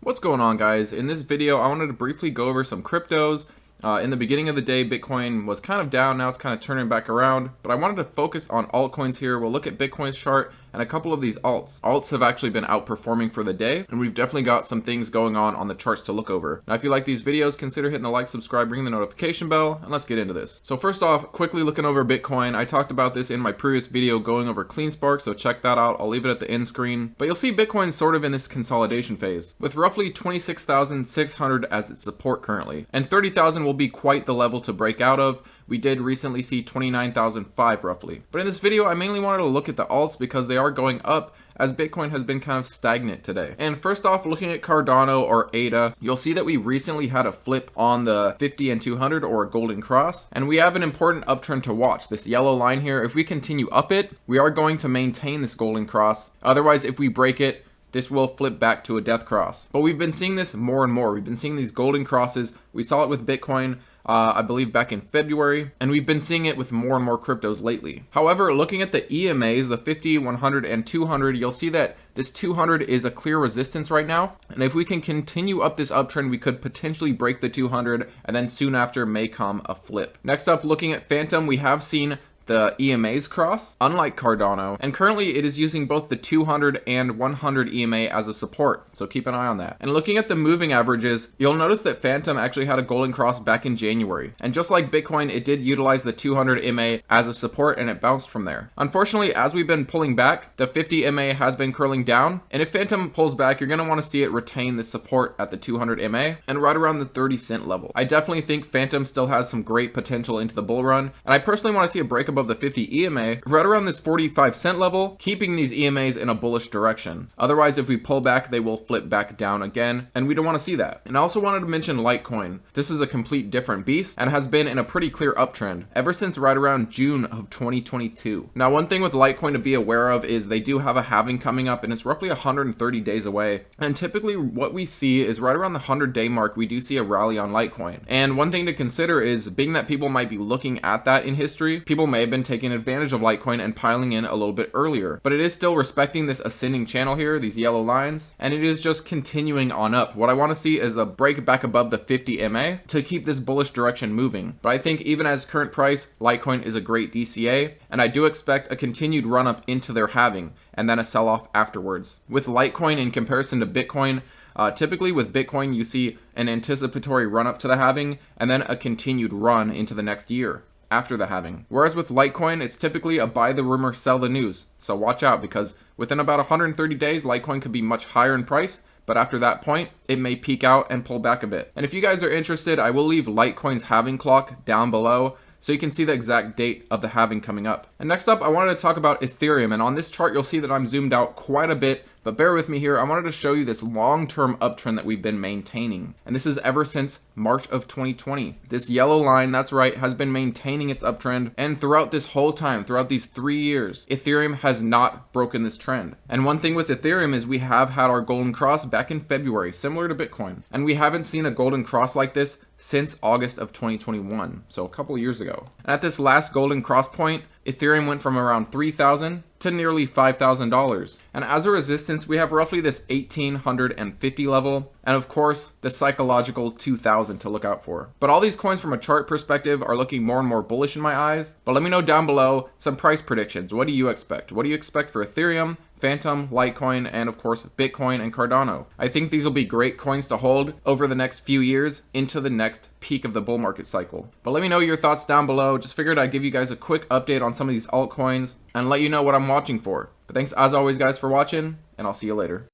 What's going on, guys? In this video I wanted to briefly go over some cryptos. In the beginning of the day, Bitcoin was kind of down. Now it's kind of turning back around, but I wanted to focus on altcoins here. We'll look at Bitcoin's chart and a couple of these alts. Alts have actually been outperforming for the day, and we've definitely got some things going on the charts to look over. Now, if you like these videos, consider hitting the like, subscribe, ring the notification bell, and let's get into this. So first off, quickly looking over Bitcoin. I talked about this in my previous video going over CleanSpark, so check that out. I'll leave it at the end screen. But you'll see Bitcoin's sort of in this consolidation phase, with roughly 26,600 as its support currently, and 30,000 will be quite the level to break out of. We did recently see 29,005 roughly. But in this video, I mainly wanted to look at the alts because they are going up as Bitcoin has been kind of stagnant today. And first off, looking at Cardano or ADA, you'll see that we recently had a flip on the 50 and 200 or a golden cross. And we have an important uptrend to watch. This yellow line here, if we continue up it, we are going to maintain this golden cross. Otherwise, if we break it, this will flip back to a death cross. But we've been seeing this more and more. We've been seeing these golden crosses. We saw it with Bitcoin, I believe back in February, and we've been seeing it with more and more cryptos lately. However, looking at the EMAs, the 50, 100, and 200, you'll see that this 200 is a clear resistance right now. And if we can continue up this uptrend, we could potentially break the 200, and then soon after may come a flip. Next up, looking at Fantom, we have seen the EMAs cross, unlike Cardano, and currently it is using both the 200 and 100 EMA as a support, so keep an eye on that. And looking at the moving averages, you'll notice that Fantom actually had a golden cross back in January, and just like Bitcoin, it did utilize the 200 EMA as a support and it bounced from there. Unfortunately, as we've been pulling back, the 50 EMA has been curling down, and if Fantom pulls back, you're going to want to see it retain the support at the 200 EMA and right around the 30-cent level. I definitely think Fantom still has some great potential into the bull run, and I personally want to see a break above the 50 EMA right around this 45-cent level, keeping these EMAs in a bullish direction. Otherwise, if we pull back, they will flip back down again, and we don't want to see that. And I also wanted to mention Litecoin. This is a complete different beast and has been in a pretty clear uptrend ever since right around June of 2022. Now, one thing with Litecoin to be aware of is they do have a halving coming up, and it's roughly 130 days away. And typically what we see is right around the 100-day mark, we do see a rally on Litecoin. And one thing to consider is, being that people might be looking at that in history, people may have been taking advantage of Litecoin and piling in a little bit earlier, but it is still respecting this ascending channel here, these yellow lines, and it is just continuing on up. What I want to see is a break back above the 50 MA to keep this bullish direction moving. But I think even as current price, Litecoin is a great DCA, and I do expect a continued run up into their halving and then a sell off afterwards. With Litecoin in comparison to Bitcoin, typically with Bitcoin you see an anticipatory run up to the halving and then a continued run into the next year after the halving. Whereas with Litecoin, it's typically a buy the rumor, sell the news. So watch out, because within about 130 days, Litecoin could be much higher in price, but after that point, it may peak out and pull back a bit. And if you guys are interested, I will leave Litecoin's halving clock down below so you can see the exact date of the halving coming up. And next up, I wanted to talk about Ethereum, and on this chart, you'll see that I'm zoomed out quite a bit, but bear with me here. I wanted to show you this long-term uptrend that we've been maintaining. And this is ever since March of 2020. This yellow line, that's right, has been maintaining its uptrend. And throughout this whole time, throughout these 3 years, Ethereum has not broken this trend. And one thing with Ethereum is we have had our golden cross back in February, similar to Bitcoin. And we haven't seen a golden cross like this since August of 2021, so a couple years ago. And at this last golden cross point, Ethereum went from around $3,000 to nearly $5,000. And as a resistance, we have roughly this 1,850 level, and of course, the psychological 2,000 to look out for. But all these coins from a chart perspective are looking more and more bullish in my eyes. But let me know down below some price predictions. What do you expect? What do you expect for Ethereum, Fantom, Litecoin, and of course Bitcoin and Cardano? I think these will be great coins to hold over the next few years into the next peak of the bull market cycle. But let me know your thoughts down below. Just figured I'd give you guys a quick update on some of these altcoins and let you know what I'm watching for. But thanks as always, guys, for watching, and I'll see you later.